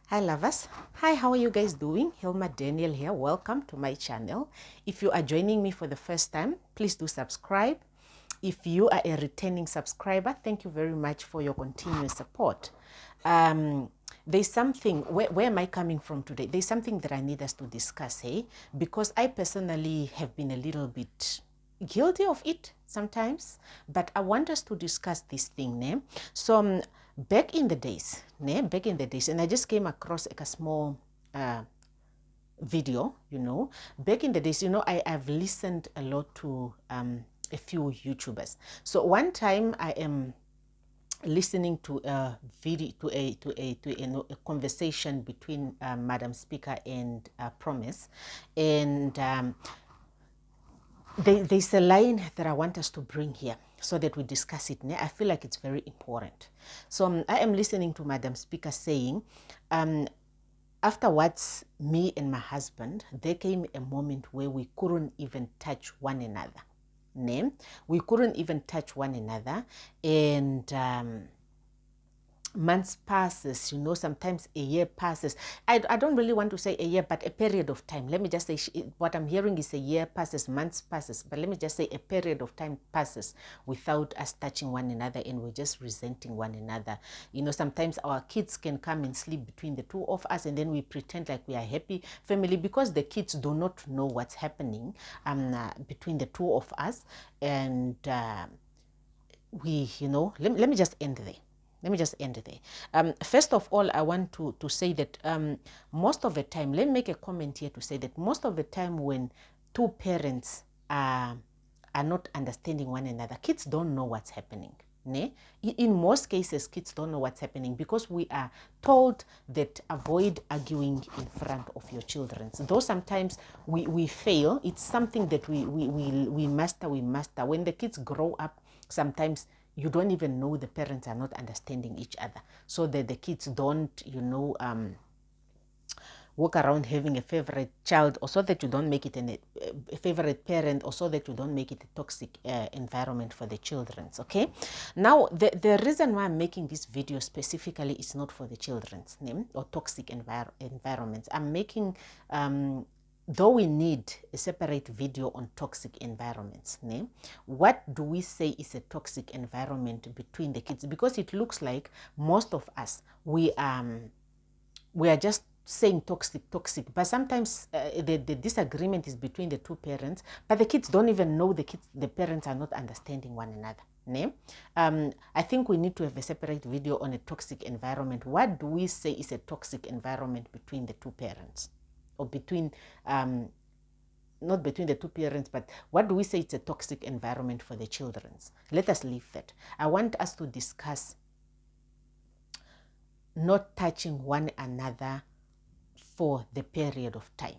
Hi lovers. Hi, how are you guys doing? Hilma Daniel here. Welcome to my channel. If you are joining me for the first time, please do subscribe. If you are a returning subscriber, thank you very much for your continuous support. There's something, where am I coming from today? There's something that I need us to discuss, hey? Because I personally have been a little bit guilty of it sometimes, but I want us to discuss this thing, ne? So back in the days, and I just came across like a small video, back in the days, I've listened a lot to a few YouTubers. So one time I am listening to a video, a conversation between Madam Speaker and Promise, and there's a line that I want us to bring here so that we discuss it. I feel like it's very important. So I am listening to Madam Speaker saying, afterwards, me and my husband, there came a moment where we couldn't even touch one another. We couldn't even touch one another. And months passes, sometimes a year passes. I don't really want to say a year, but a period of time. Let me just say, what I'm hearing is a year passes, months passes, but let me just say a period of time passes without us touching one another, and we're just resenting one another. Sometimes our kids can come and sleep between the two of us, and then we pretend like we are happy family because the kids do not know what's happening between the two of us. And let me just end there. First of all, I want to say that most of the time, let me make a comment here to say that most of the time when two parents are not understanding one another, kids don't know what's happening. In most cases, kids don't know what's happening because we are told that avoid arguing in front of your children. Though sometimes we fail, it's something that we master. When the kids grow up, sometimes you don't even know the parents are not understanding each other, so that the kids don't walk around having a favorite child, or so that you don't make it a favorite parent, or so that you don't make it a toxic environment for the children. Okay, now the reason why I'm making this video specifically is not for the children's name or toxic environments. I'm making though we need a separate video on toxic environments, what do we say is a toxic environment between the kids? Because it looks like most of us, we are just saying toxic, but sometimes the disagreement is between the two parents, but the kids don't even know the parents are not understanding one another. I think we need to have a separate video on a toxic environment. What do we say is a toxic environment between the two parents? Or between, not between the two parents, but what do we say it's a toxic environment for the children? Let us leave that. I want us to discuss not touching one another for the period of time.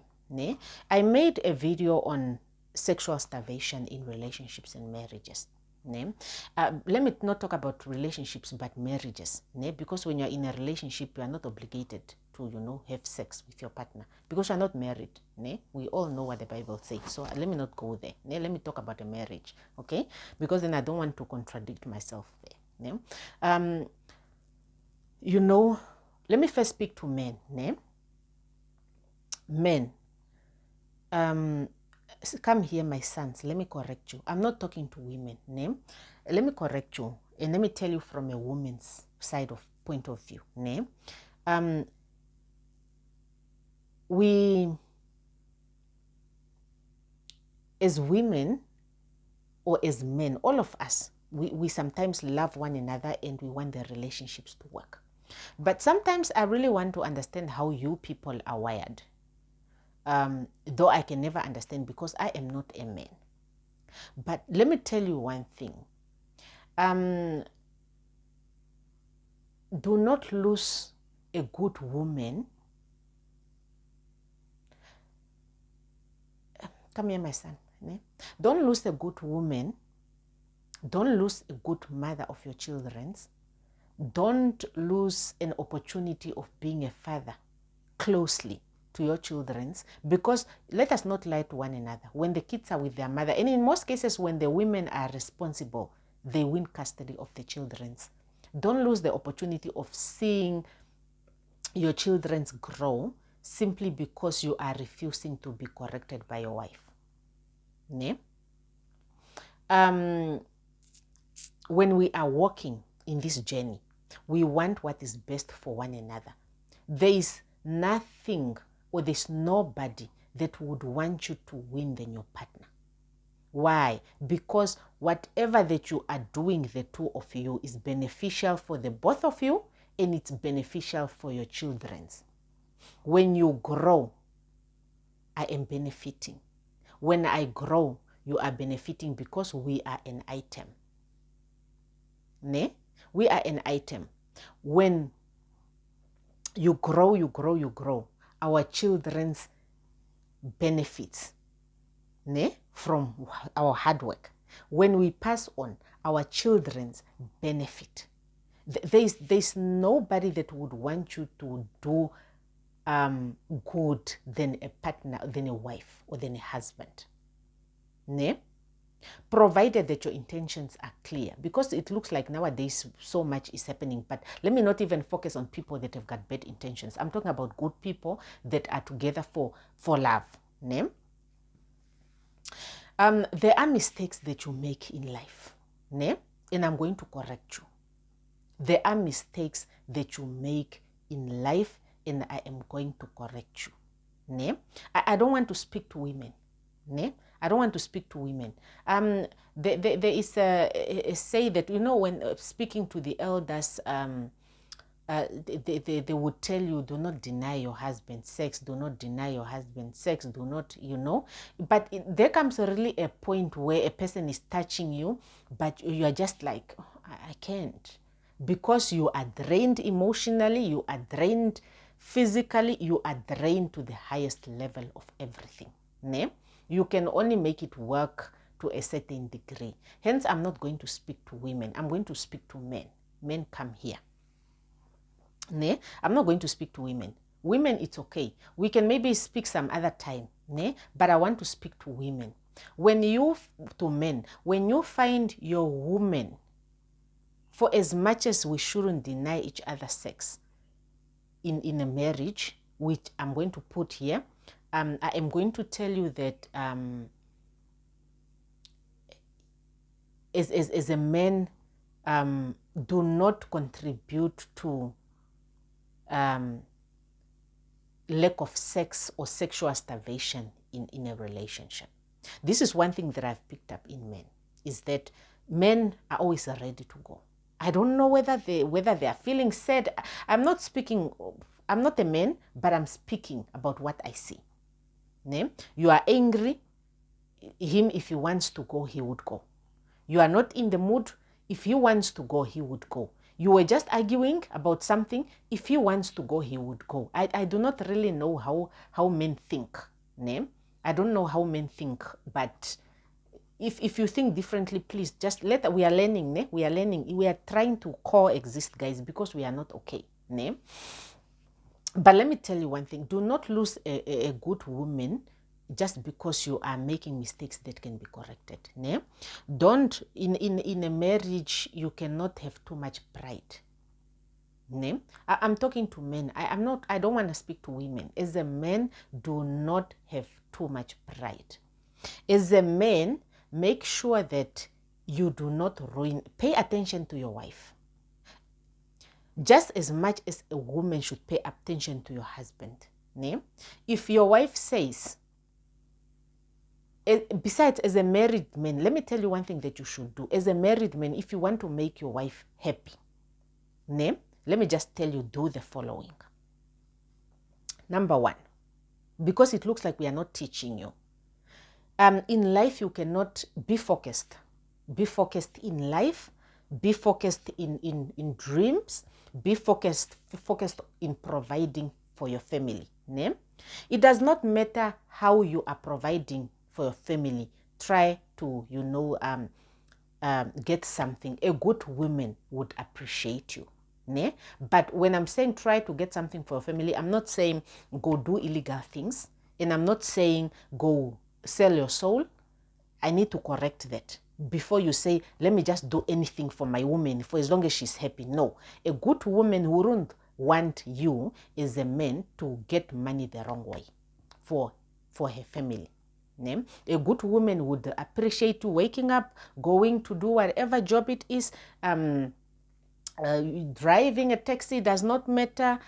I made a video on sexual starvation in relationships and marriages. Let me not talk about relationships but marriages, because when you're in a relationship, you are not obligated to have sex with your partner because you're not married. We all know what the Bible says, so let me not go there. Let me talk about a marriage, okay? Because then I don't want to contradict myself there. Let me first speak to men. Men, come here, my sons. Let me correct you. I'm not talking to women. Let me correct you, and let me tell you from a woman's side of point of view. We, as women or as men, all of us, we sometimes love one another and we want the relationships to work. But sometimes I really want to understand how you people are wired. Though I can never understand because I am not a man. But let me tell you one thing. Do not lose a good woman. Come here, my son. Don't lose a good woman. Don't lose a good mother of your children. Don't lose an opportunity of being a father closely to your children, because let us not lie to one another. When the kids are with their mother, and in most cases when the women are responsible, they win custody of the children. Don't lose the opportunity of seeing your children grow simply because you are refusing to be corrected by your wife. Ne? When we are walking in this journey, we want what is best for one another. There is nothing or there's nobody that would want you to win than your partner. Why? Because whatever that you are doing, the two of you, is beneficial for the both of you, and it's beneficial for your children. When you grow, I am benefiting. When I grow, you are benefiting because we are an item. Ne? We are an item. When you grow, you grow, you grow, our children's benefits, ne? From our hard work. When we pass on, our children's benefit. There's nobody that would want you to do good than a partner, than a wife, or than a husband. Ne? Provided that your intentions are clear, because it looks like nowadays so much is happening. But let me not even focus on people that have got bad intentions. I'm talking about good people that are together for love. Ne? There are mistakes that you make in life, ne? And I'm going to correct you. There are mistakes that you make in life, and I am going to correct you. Ne? I don't want to speak to women. Ne? I don't want to speak to women. There is a say that, when speaking to the elders, they would tell you, do not deny your husband sex, do not deny your husband sex, do not, But there comes really a point where a person is touching you, but you are just like, oh, I can't. Because you are drained emotionally, you are drained physically, you are drained to the highest level of everything. Ne? You can only make it work to a certain degree. Hence, I'm not going to speak to women. I'm going to speak to men. Men, come here. Ne? I'm not going to speak to women. Women, it's okay. We can maybe speak some other time. Ne? But I want to speak to women. To men, when you find your woman, for as much as we shouldn't deny each other sex in a marriage, which I'm going to put here, I am going to tell you that as a man, do not contribute to lack of sex or sexual starvation in a relationship. This is one thing that I've picked up in men, is that men are always ready to go. I don't know whether they are feeling sad. I'm not a man, but I'm speaking about what I see. Ne? You are angry. Him, if he wants to go, he would go. You are not in the mood. If he wants to go, he would go. You were just arguing about something. If he wants to go, he would go. I do not really know how men think. Ne? I don't know how men think, but if you think differently, please just we are learning. Ne? We are learning. We are trying to coexist, guys, because we are not okay. Ne? But let me tell you one thing. Do not lose a good woman just because you are making mistakes that can be corrected. Ne? Don't, in a marriage, you cannot have too much pride. Ne? I'm talking to men. I don't want to speak to women. As a man, do not have too much pride. As a man, make sure that you do not pay attention to your wife. Just as much as a woman should pay attention to your husband. Ne? If your wife says, besides, as a married man, let me tell you one thing that you should do. As a married man, if you want to make your wife happy, ne? Let me just tell you, do the following. Number one, because it looks like we are not teaching you. In life, you cannot be focused. Be focused in life. Be focused in dreams. Be focused in providing for your family. Ne? It does not matter how you are providing for your family. Try to, get something. A good woman would appreciate you. Ne? But when I'm saying try to get something for your family, I'm not saying go do illegal things. And I'm not saying go sell your soul. I need to correct that before you say, let me just do anything for my woman for as long as she's happy. No, a good woman wouldn't want you as a man to get money the wrong way for her family. A good woman would appreciate you waking up, going to do whatever job it is, driving a taxi does not matter,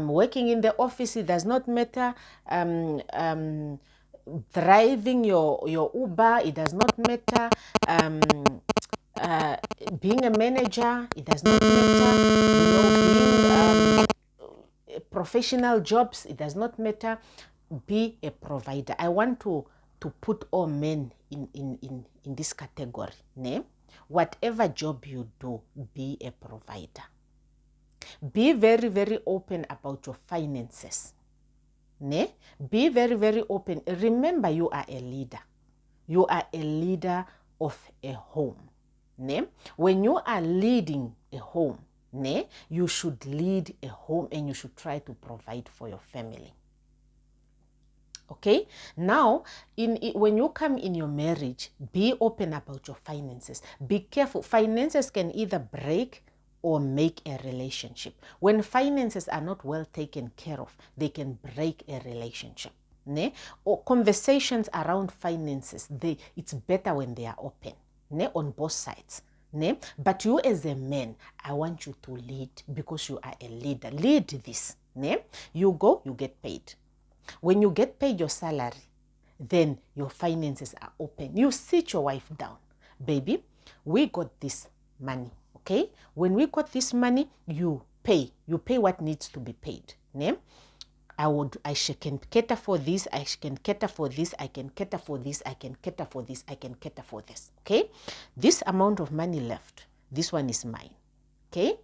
working in the office, it does not matter, driving your Uber, it does not matter, being a manager, it does not matter, being professional jobs, it does not matter. Be a provider. I want to put all men in this category. Whatever job you do, be a provider. Be very, very open about your finances. Be very, very open. Remember, you are a leader. You are a leader of a home. When you are leading a home, you should lead a home and you should try to provide for your family. Okay, now when you come in your marriage, be open about your finances. Be careful. Finances can either break or make a relationship. When finances are not well taken care of, they can break a relationship. Or conversations around finances, it's better when they are open, on both sides. But you as a man, I want you to lead because you are a leader. Lead this. You go, you get paid. When you get paid your salary, then your finances are open. You sit your wife down. Baby, we got this money, okay? When we got this money, you pay. You pay what needs to be paid. I can cater for this, I can cater for this, I can cater for this, I can cater for this, I can cater for this, okay? This amount of money left, this one is mine, okay?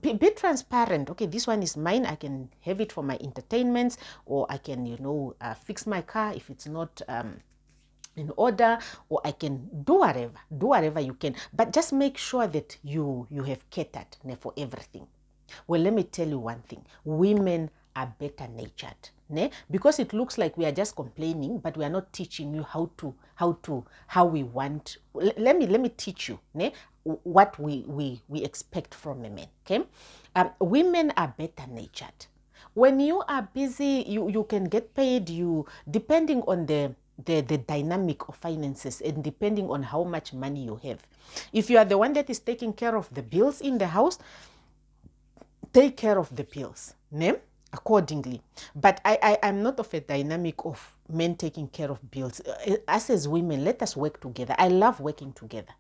Be transparent. Okay, this one is mine. I can have it for my entertainments, or I can, fix my car if it's not in order, or I can do whatever you can. But just make sure that you have catered for everything. Well, let me tell you one thing. Women are better natured. Because it looks like we are just complaining, but we are not teaching you how we want. Let me teach you what we expect from a man. Okay, women are better natured. When you are busy, you can get paid. You depending on the dynamic of finances and depending on how much money you have. If you are the one that is taking care of the bills in the house, take care of the bills, accordingly. But I'm not of a dynamic of men taking care of bills. Us as women, let us work together. I love working together.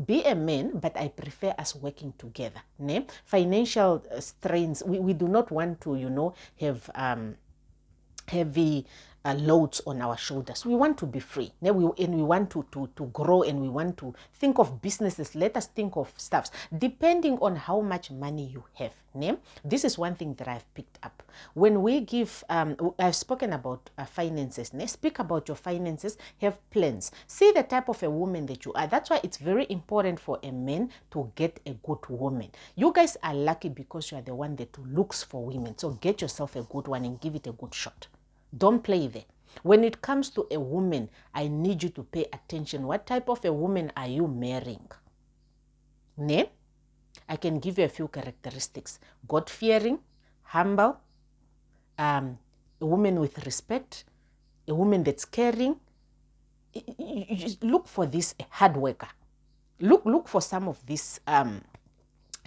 Be a man, but I prefer us working together. Financial strains, we do not want to, have heavy loads on our shoulders. We want to be free. We want to grow, and we want to think of businesses. Let us think of stuffs depending on how much money you have. This is one thing that I've picked up. When we give, I've spoken about finances. Speak about your finances. Have plans. See the type of a woman that you are. That's why it's very important for a man to get a good woman. You guys are lucky because you are the one that looks for women. So get yourself a good one and give it a good shot. Don't play there. When it comes to a woman, I need you to pay attention. What type of a woman are you marrying? I can give you a few characteristics. God-fearing, humble, a woman with respect, a woman that's caring. You just look for this, a hard worker. Look for some of these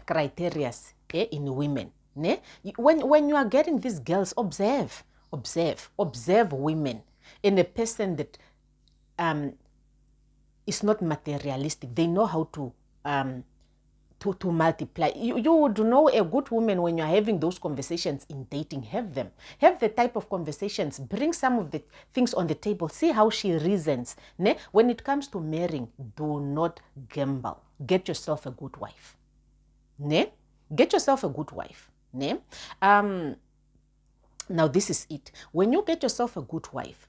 criteria in women. When you are getting these girls, observe women in a person that is not materialistic. They know how to multiply. You would know a good woman when you're having those conversations in dating. Have them. Have the type of conversations. Bring some of the things on the table. See how she reasons. When it comes to marrying, do not gamble. Get yourself a good wife. Get yourself a good wife. Now this is it. When you get yourself a good wife,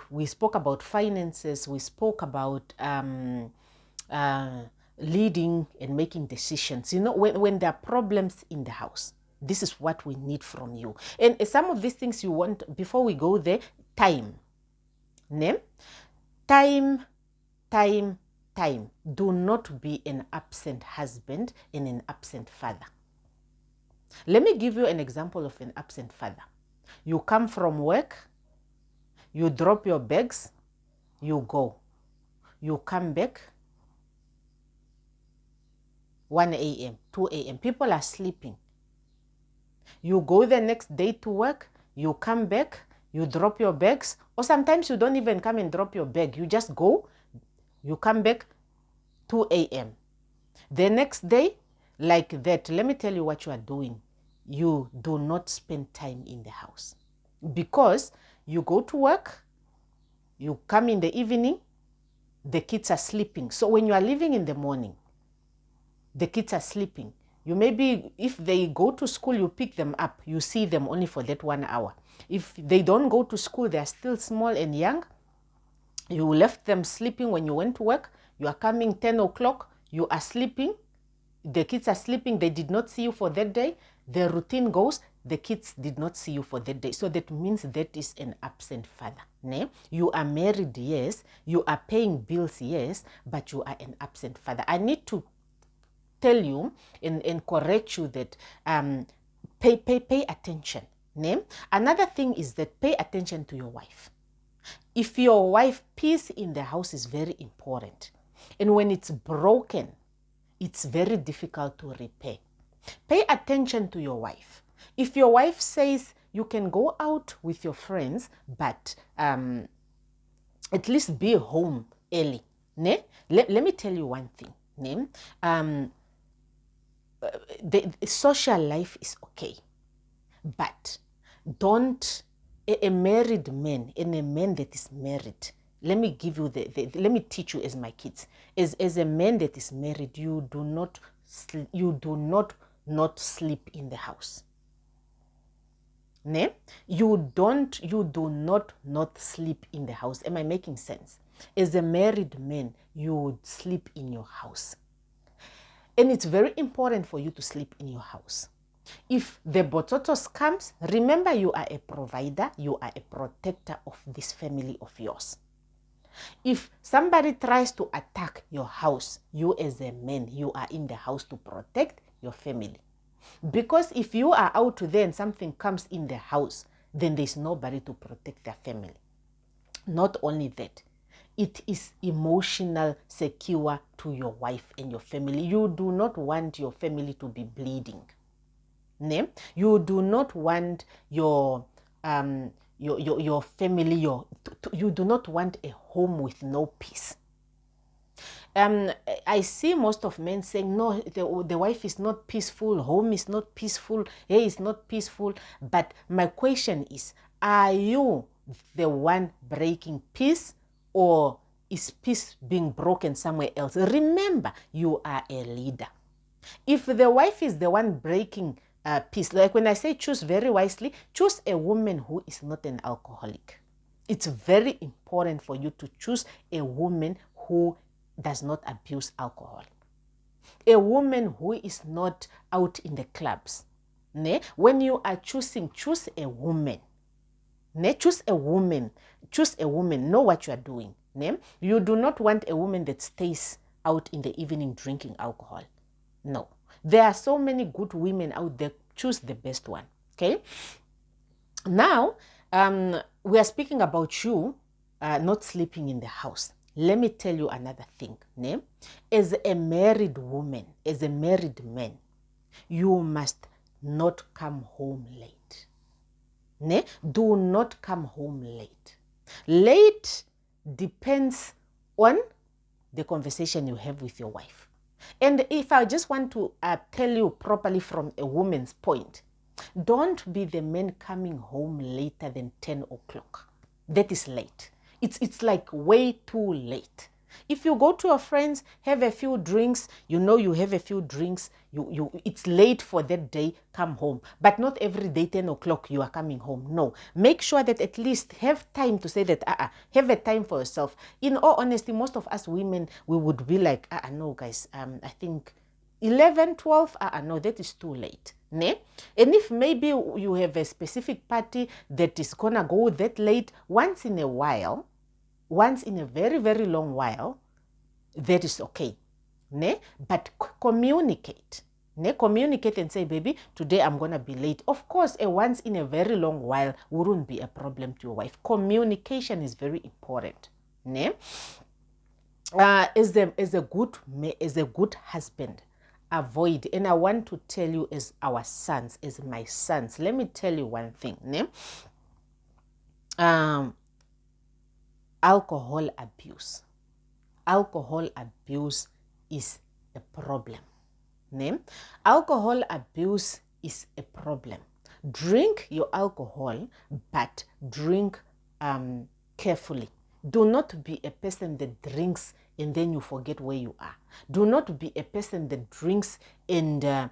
we spoke about finances. We spoke about leading and making decisions. When there are problems in the house, this is what we need from you. And some of these things you want, before we go there, time. Time. Do not be an absent husband and an absent father. Let me give you an example of an absent father. You come from work, you drop your bags, you go. You come back 1 a.m., 2 a.m. People are sleeping. You go the next day to work, you come back, you drop your bags, or sometimes you don't even come and drop your bag. You just go, you come back 2 a.m. The next day, like that, let me tell you what you are doing. You do not spend time in the house because you go to work, you come in the evening, the kids are sleeping. So when you are leaving in the morning, the kids are sleeping. You maybe, if they go to school, you pick them up. You see them only for that 1 hour. If they don't go to school, they are still small and young. You left them sleeping when you went to work. You are coming 10 o'clock. You are sleeping. The kids are sleeping. They did not see you for that day. The routine goes, the kids did not see you for that day. So that means that is an absent father. Ne? You are married, yes. You are paying bills, yes. But you are an absent father. I need to tell you and correct you that pay attention. Ne? Another thing is that pay attention to your wife. If your wife, peace in the house is very important. And when it's broken, it's very difficult to repair. Pay attention to your wife. If your wife says you can go out with your friends, but at least be home early. Ne? Let me tell you one thing. Ne? The social life is okay, but don't, a married man and a man that is married, let me give you let me teach you as my kids. As a man that is married, you do not sleep in the house. Ne? You do not sleep in the house. Am I making sense? As a married man, you would sleep in your house. And it's very important for you to sleep in your house. If the bototos comes, remember you are a provider, you are a protector of this family of yours. If somebody tries to attack your house, you as a man, you are in the house to protect your family. Because if you are out there and something comes in the house, then there's nobody to protect their family. Not only that, it is emotional secure to your wife and your family. You do not want your family to be bleeding. Ne? You do not want your family, you do not want a home with no peace. I see most of men saying, no, the wife is not peaceful, home is not peaceful, he is not peaceful. But my question is, are you the one breaking peace, or is peace being broken somewhere else? Remember, you are a leader. If the wife is the one breaking peace, like when I say choose very wisely, choose a woman who is not an alcoholic. It's very important for you to choose a woman who does not abuse alcohol. A woman who is not out in the clubs. Ne? When you are choosing, choose a woman. Ne? Choose a woman. Choose a woman. Know what you are doing. Ne? You do not want a woman that stays out in the evening drinking alcohol. No. There are so many good women out there. Choose the best one. Okay? Now, we are speaking about you not sleeping in the house. Let me tell you another thing. Ne? As a married woman, as a married man, you must not come home late. Ne? Do not come home late. Late depends on the conversation you have with your wife. And if I just want to tell you properly from a woman's point, don't be the man coming home later than 10 o'clock. That is late. It's like way too late. If you go to your friends, have a few drinks, you know you have a few drinks, it's late for that day, come home. But not every day, 10 o'clock, you are coming home. No. Make sure that at least have time to say that, have a time for yourself. In all honesty, most of us women, we would be like, no, guys, I think 11, 12, no, that is too late. Ne? And if maybe you have a specific party that is going to go that late, once in a while, once in a very, very long while, that is okay. Ne? But communicate. Communicate and say, baby, today I'm going to be late. Of course, a once in a very long while wouldn't be a problem to your wife. Communication is very important. As a good husband, avoid, and I want to tell you, as our sons, as my sons, let me tell you one thing. Alcohol abuse. Alcohol abuse is a problem. Alcohol abuse is a problem. Drink your alcohol, but drink carefully. Do not be a person that drinks and then you forget where you are. Do not be a person that drinks and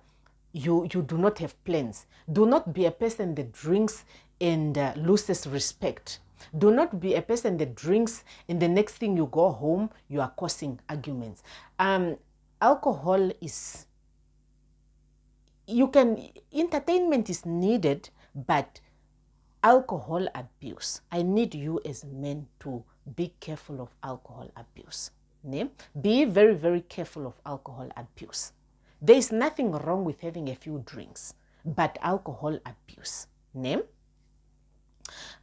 you do not have plans. Do not be a person that drinks and loses respect. Do not be a person that drinks and the next thing you go home, you are causing arguments. Alcohol is, entertainment is needed, but alcohol abuse, I need you as men to be careful of alcohol abuse. Be very, very careful of alcohol abuse. There is nothing wrong with having a few drinks, but alcohol abuse.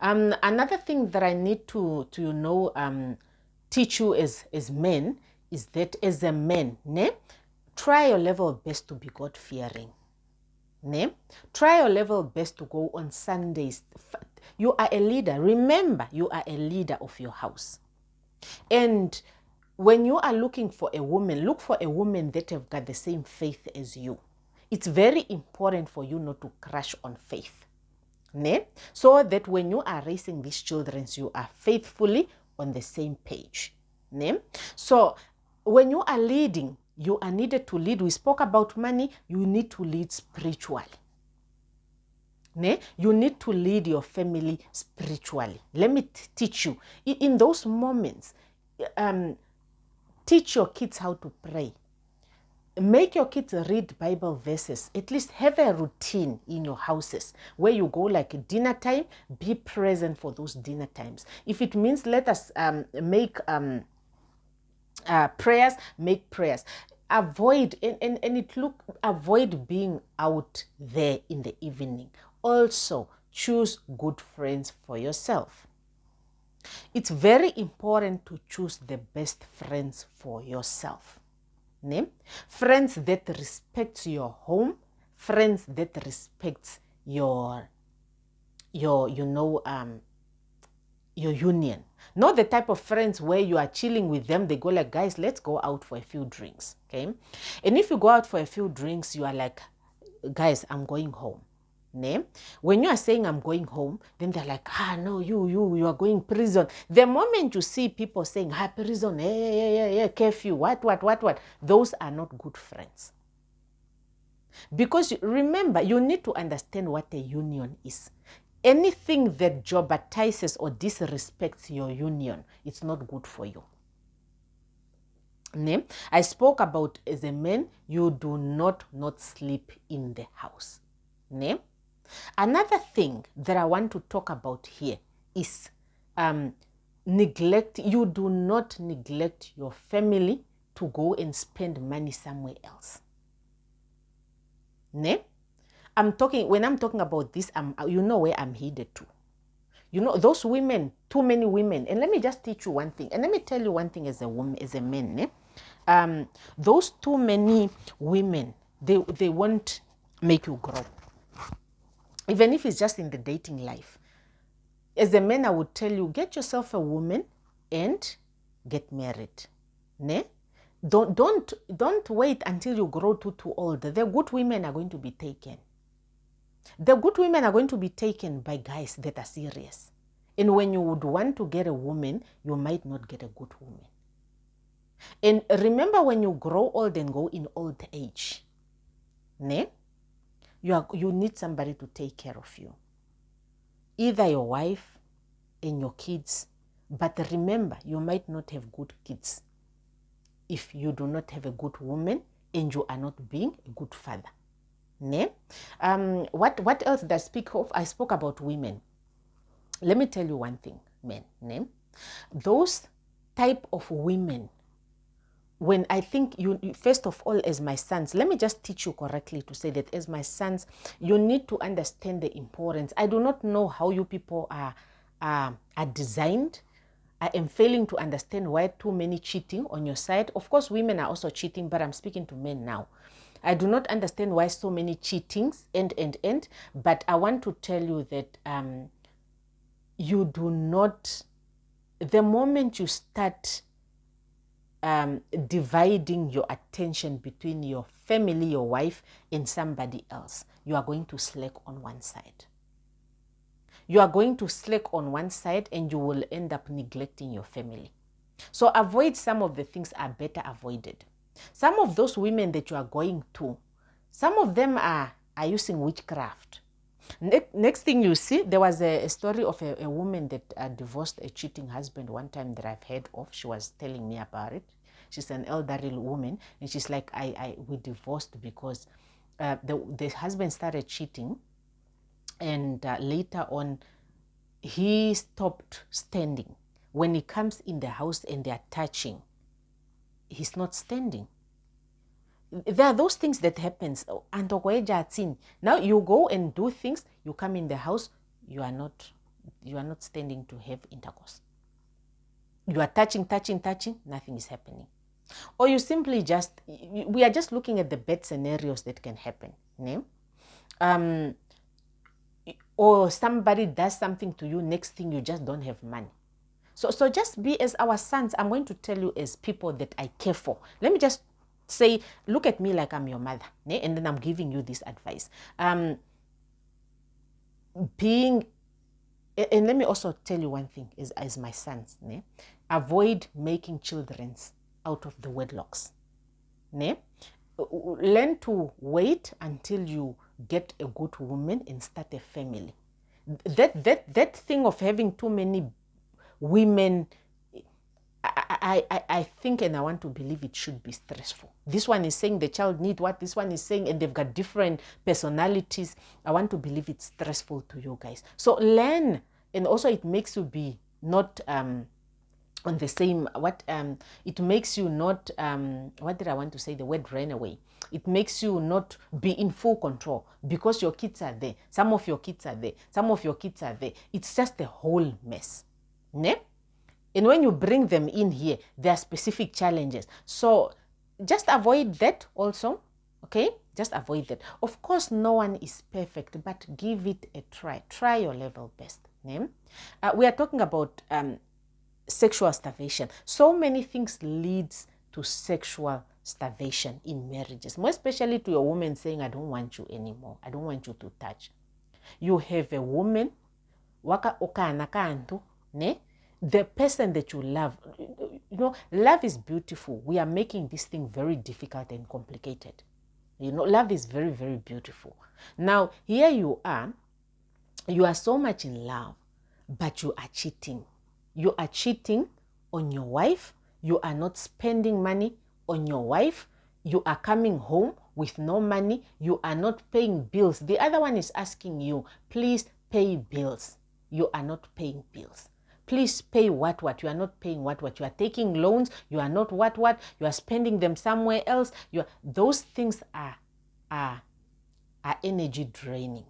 Another thing that I need to teach you as men is that as a man, try your level best to be God-fearing. Try your level best to go on Sundays. You are a leader. Remember, you are a leader of your house. And when you are looking for a woman, look for a woman that have got the same faith as you. It's very important for you not to crush on faith. So that when you are raising these children, you are faithfully on the same page. So when you are leading, you are needed to lead. We spoke about money. You need to lead spiritually. You need to lead your family spiritually. Let me teach you. In those moments, teach your kids how to pray. Make your kids read Bible verses. At least have a routine in your houses where you go like dinner time. Be present for those dinner times. If it means let us make prayers, make prayers. Avoid avoid being out there in the evening. Also, choose good friends for yourself. It's very important to choose the best friends for yourself. Friends that respect your home, friends that respect your union. Not the type of friends where you are chilling with them, they go like, guys, let's go out for a few drinks. Okay. And if you go out for a few drinks, you are like, guys, I'm going home. When you are saying I'm going home, then they're like, no, you are going prison. The moment you see people saying, prison, curfew, what, those are not good friends. Because remember, you need to understand what a union is. Anything that jeopardizes or disrespects your union, it's not good for you. I spoke about, as a man, you do not sleep in the house. Another thing that I want to talk about here is neglect. You do not neglect your family to go and spend money somewhere else. When I'm talking about this, you know where I'm headed to. You know, those women, too many women. And let me just teach you one thing. And let me tell you one thing as a woman, as a man. Those too many women, they won't make you grow. Even if it's just in the dating life. As a man, I would tell you, get yourself a woman and get married. Don't wait until you grow too old. The good women are going to be taken. The good women are going to be taken by guys that are serious. And when you would want to get a woman, you might not get a good woman. And remember, when you grow old and go in old age, you need somebody to take care of you. Either your wife and your kids. But remember, you might not have good kids if you do not have a good woman and you are not being a good father. What else did I speak of? I spoke about women. Let me tell you one thing, men. Those type of women when I think you, first of all, as my sons, let me just teach you correctly to say that as my sons, you need to understand the importance. I do not know how you people are designed. I am failing to understand why too many cheating on your side. Of course, women are also cheating, but I'm speaking to men now. I do not understand why so many cheatings, but I want to tell you that you do not, the moment you start dividing your attention between your family, your wife, and somebody else, you are going to slack on one side. You are going to slack on one side and you will end up neglecting your family. So avoid some of the things are better avoided. Some of those women that you are going to, some of them are using witchcraft. Next thing you see, there was a story of a woman that divorced a cheating husband one time that I've heard of. She was telling me about it. She's an elderly woman, and she's like, we divorced because the husband started cheating, and later on, he stopped standing. When he comes in the house and they are touching, he's not standing. There are those things that happens. Now you go and do things, you come in the house, you are not standing to have intercourse. You are touching, nothing is happening. Or you simply just, we are just looking at the bad scenarios that can happen. Or somebody does something to you, next thing you just don't have money. So just be as our sons. I'm going to tell you as people that I care for. Let me just say, look at me like I'm your mother, and then I'm giving you this advice. And let me also tell you one thing as my sons, avoid making children out of the wedlocks. Learn to wait until you get a good woman and start a family. That thing of having too many women, I think and I want to believe it should be stressful. This one is saying the child need what, this one is saying, and they've got different personalities. I want to believe it's stressful to you guys. So learn, and also it makes you be not on the same, it makes you not, what did I want to say? The word ran away. It makes you not be in full control because your kids are there. Some of your kids are there. Some of your kids are there. It's just a whole mess. And when you bring them in here, there are specific challenges. So just avoid that also, okay? Just avoid that. Of course, no one is perfect, but give it a try. Try your level best. We are talking about sexual starvation. So many things leads to sexual starvation in marriages, more especially to a woman saying, I don't want you anymore. I don't want you to touch. You have a woman, waka okana kantu, the person that you love. Love is beautiful. We are making this thing very difficult and complicated. Love is very, very beautiful. Now, here you are so much in love, but you are cheating. You are cheating on your wife. You are not spending money on your wife. You are coming home with no money. You are not paying bills. The other one is asking you, please pay bills. You are not paying bills. Please pay what. You are not paying what. You are taking loans. You are not what. You are spending them somewhere else. Those things are energy draining.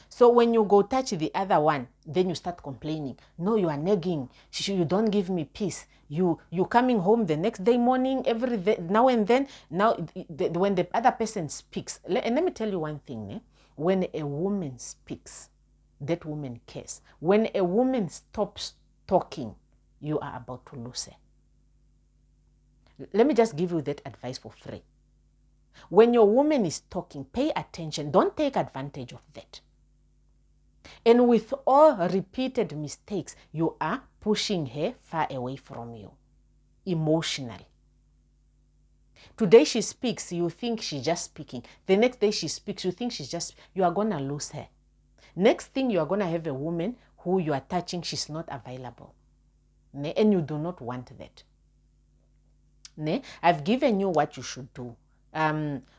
So when you go touch the other one, then you start complaining. No, you are nagging. You don't give me peace. You coming home the next day morning, every day, now and then. Now, when the other person speaks, and let me tell you one thing. When a woman speaks, that woman cares. When a woman stops talking, you are about to lose her. Let me just give you that advice for free. When your woman is talking, pay attention. Don't take advantage of that. And with all repeated mistakes, you are pushing her far away from you emotionally. Today she speaks, you think she's just speaking. The next day she speaks, you think you are going to lose her. Next thing, you are going to have a woman who you are touching, she's not available. And you do not want that. I've given you what you should do.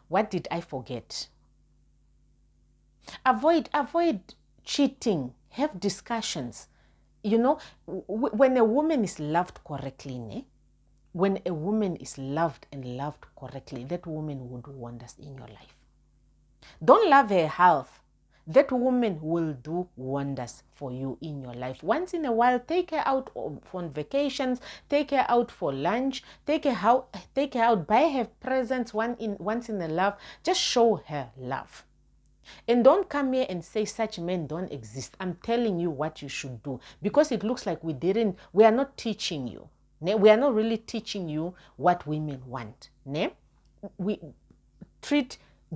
What did I forget? Avoid cheating. Have discussions. When a woman is loved correctly, When a woman is loved and loved correctly, that woman will do wonders in your life. Don't love her half. That woman will do wonders for you in your life. Once in a while, take her out on vacations, take her out for lunch, take her out, buy her presents once in a love. Just show her love. And don't come here and say such men don't exist. I'm telling you what you should do, because it looks like we are not teaching you. We are not really teaching you what women want.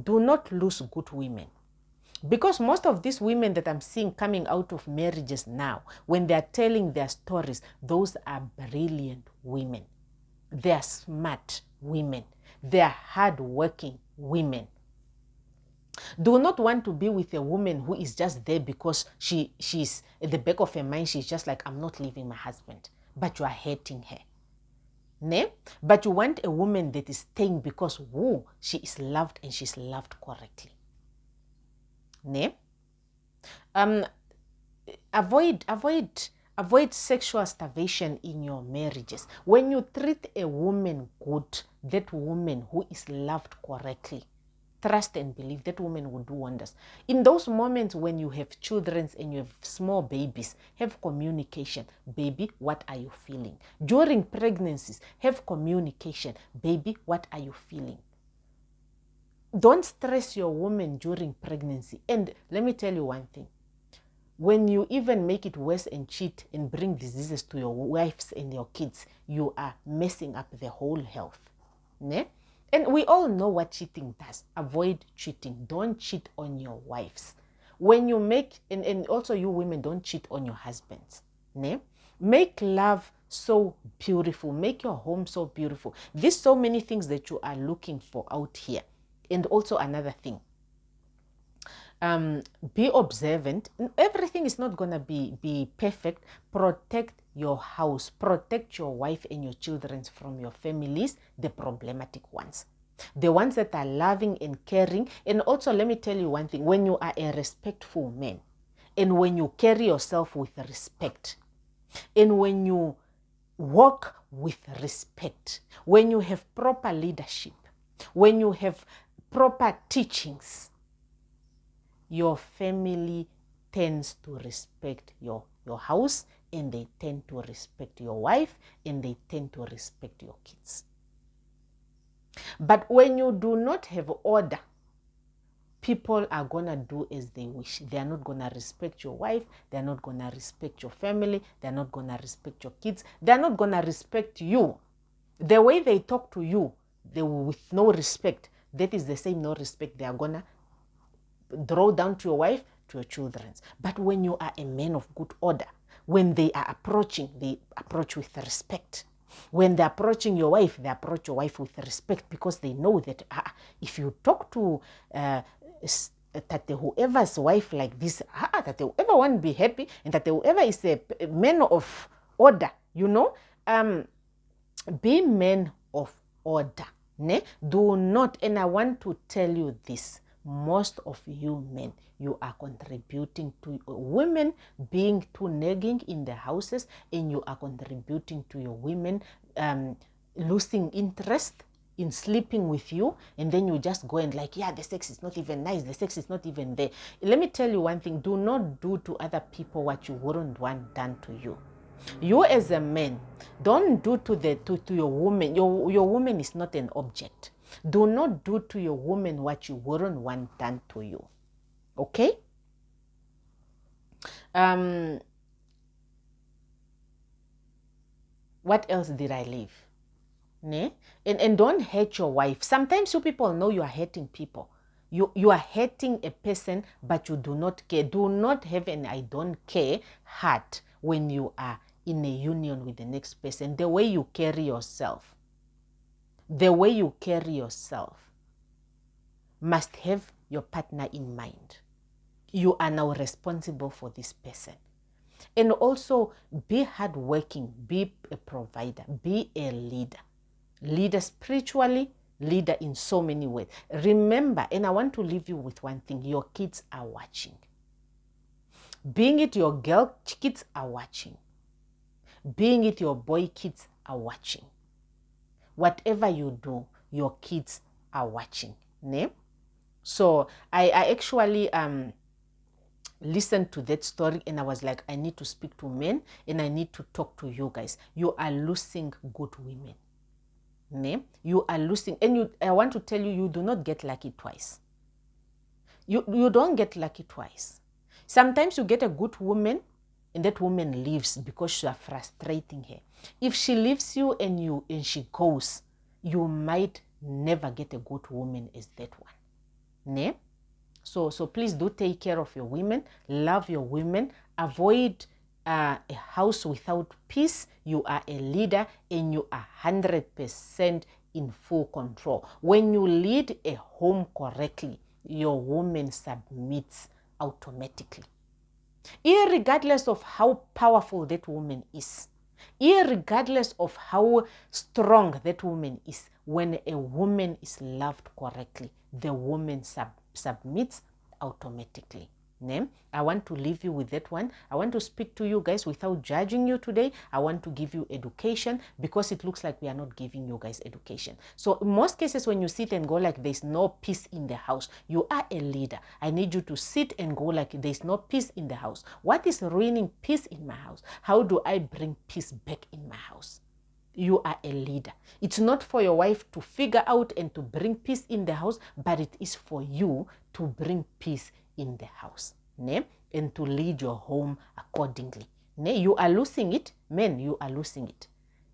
Do not lose good women. Because most of these women that I'm seeing coming out of marriages now, when they're telling their stories, those are brilliant women. They're smart women. They're hardworking women. Do not want to be with a woman who is just there because she's at the back of her mind. She's just like, I'm not leaving my husband. But you are hating her. Ne? But you want a woman that is staying because she is loved and she's loved correctly. Ne? Avoid sexual starvation in your marriages. When you treat a woman good, that woman who is loved correctly, trust and believe that woman will do wonders. In those moments when you have children and you have small babies, have communication. Baby, what are you feeling? During pregnancies, have communication. Baby, what are you feeling? Don't stress your woman during pregnancy. And let me tell you one thing. When you even make it worse and cheat and bring diseases to your wives and your kids, you are messing up the whole health. Ne? And we all know what cheating does. Avoid cheating. Don't cheat on your wives. When you make, and also you women, don't cheat on your husbands. Ne? Make love so beautiful. Make your home so beautiful. There's so many things that you are looking for out here. And also another thing, be observant. Everything is not going to be perfect. Protect your house. Protect your wife and your children from your families, the problematic ones. The ones that are loving and caring. And also, let me tell you one thing. When you are a respectful man, and when you carry yourself with respect, and when you walk with respect, when you have proper leadership, when you have proper teachings, your family tends to respect your house, and they tend to respect your wife, and they tend to respect your kids. But when you do not have order, people are going to do as they wish. They are not going to respect your wife. They are not going to respect your family. They are not going to respect your kids. They are not going to respect you. The way they talk to you, they will, with no respect, that is the same no respect they are going to draw down to your wife, to your children. But when you are a man of good order, when they are approaching, they approach with respect. When they're approaching your wife, they approach your wife with respect, because they know that if you talk to that whoever's wife like this, that whoever won't be happy, and that whoever is a man of order, be men of order. Ne? Do not, and I want to tell you this, most of you men, you are contributing to women being too nagging in the houses, and you are contributing to your women losing interest in sleeping with you, and then you just go and like, yeah, the sex is not even nice, the sex is not even there. Let me tell you one thing, do not do to other people what you wouldn't want done to you. You as a man, don't do to your woman. Your woman is not an object. Do not do to your woman what you wouldn't want done to you. Okay? What else did I leave? Ne? And don't hate your wife. Sometimes you people know you are hating people. You are hating a person, but you do not care. Do not have an I don't care heart when you are in a union with the next person. The way you carry yourself, must have your partner in mind. You are now responsible for this person. And also be hardworking, be a provider, be a leader. Leader spiritually, leader in so many ways. Remember, and I want to leave you with one thing, your kids are watching. Being it your girl kids are watching. Being it your boy kids are watching. whatever you do, your kids are watching. Ne? So I actually listened to that story, and I was like, I need to speak to men and I need to talk to you guys. You are losing good women. Ne? You are losing, and I want to tell you, you do not get lucky twice. You don't get lucky twice. Sometimes you get a good woman and that woman leaves because you are frustrating her. If she leaves you and she goes, you might never get a good woman as that one. Ne? So please do take care of your women, love your women, avoid a house without peace. You are a leader and you are 100% in full control. When you lead a home correctly, your woman submits automatically. Irregardless of how powerful that woman is, irregardless of how strong that woman is, when a woman is loved correctly, the woman submits automatically. I want to leave you with that one. I want to speak to you guys without judging you today. I want to give you education, because it looks like we are not giving you guys education. So in most cases, when you sit and go like there's no peace in the house, you are a leader. I need you to sit and go like there's no peace in the house. What is ruining peace in my house? How do I bring peace back in my house? You are a leader. It's not for your wife to figure out and to bring peace in the house, but it is for you to bring peace in the house, ne? And to lead your home accordingly. Ne? You are losing it. Men, you are losing it.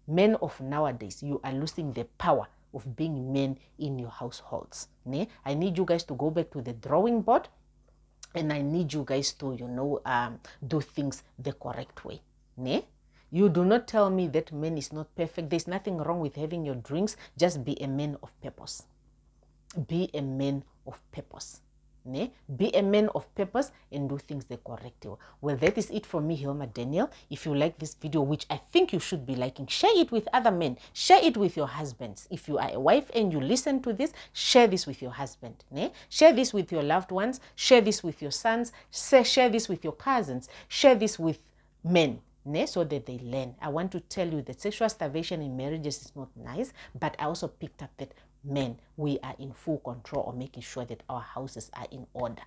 Men of nowadays, you are losing the power of being men in your households. Ne? I need you guys to go back to the drawing board, and I need you guys to, do things the correct way. Ne? You do not tell me that man is not perfect. There's nothing wrong with having your drinks. Just be a man of purpose. Be a man of purpose. Ne? Be a man of purpose and do things the correct way. Well, that is it from me, Hilma Daniel. If you like this video, which I think you should be liking, share it with other men. Share it with your husbands. If you are a wife and you listen to this, share this with your husband. Ne? Share this with your loved ones. Share this with your sons. Share this with your cousins. Share this with men. Ne? So that they learn. I want to tell you that sexual starvation in marriages is not nice, but I also picked up that men, we are in full control of making sure that our houses are in order.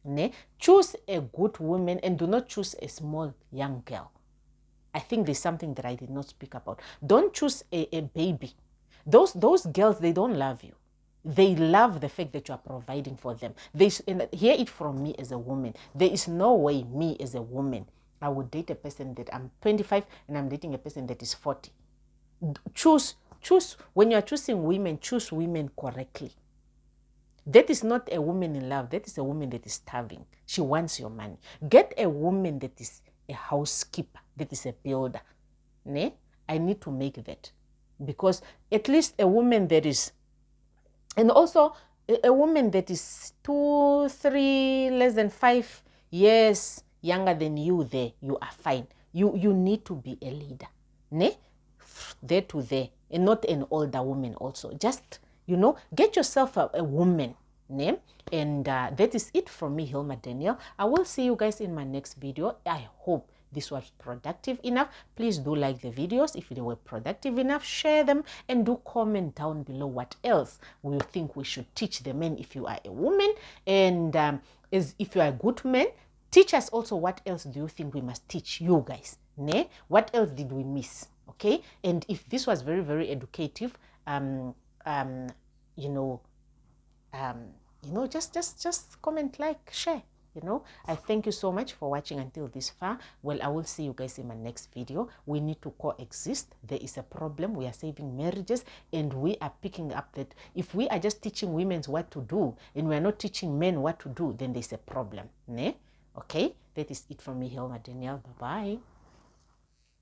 Ne? Choose a good woman and do not choose a small young girl. I think there's something that I did not speak about. Don't choose a baby. Those girls, they don't love you. They love the fact that you are providing for them. And hear it from me as a woman. There is no way me as a woman, I would date a person that I'm 25 and I'm dating a person that is 40. Choose, when you are choosing women, choose women correctly. That is not a woman in love. That is a woman that is starving. She wants your money. Get a woman that is a housekeeper, that is a builder. Ne? I need to make that. Because at least a woman that is, and also a woman that is 2, 3, less than 5 years younger than you, there, you are fine. You need to be a leader. Ne? There to there. And not an older woman also. Just, get yourself a woman. Ne? And that is it from me, Hilma Daniel. I will see you guys in my next video. I hope this was productive enough. Please do like the videos. If they were productive enough, share them and do comment down below what else you think we should teach the men if you are a woman. And if you are a good man, teach us also what else do you think we must teach you guys. Ne? What else did we miss? Okay? And if this was very, very educative, just comment, like, share. I thank you so much for watching until this far. Well, I will see you guys in my next video. We need to coexist. There is a problem. We are saving marriages, and we are picking up that if we are just teaching women what to do and we are not teaching men what to do, then there's a problem. Ne? Okay, that is it from me, Hilma Daniel. Bye-bye.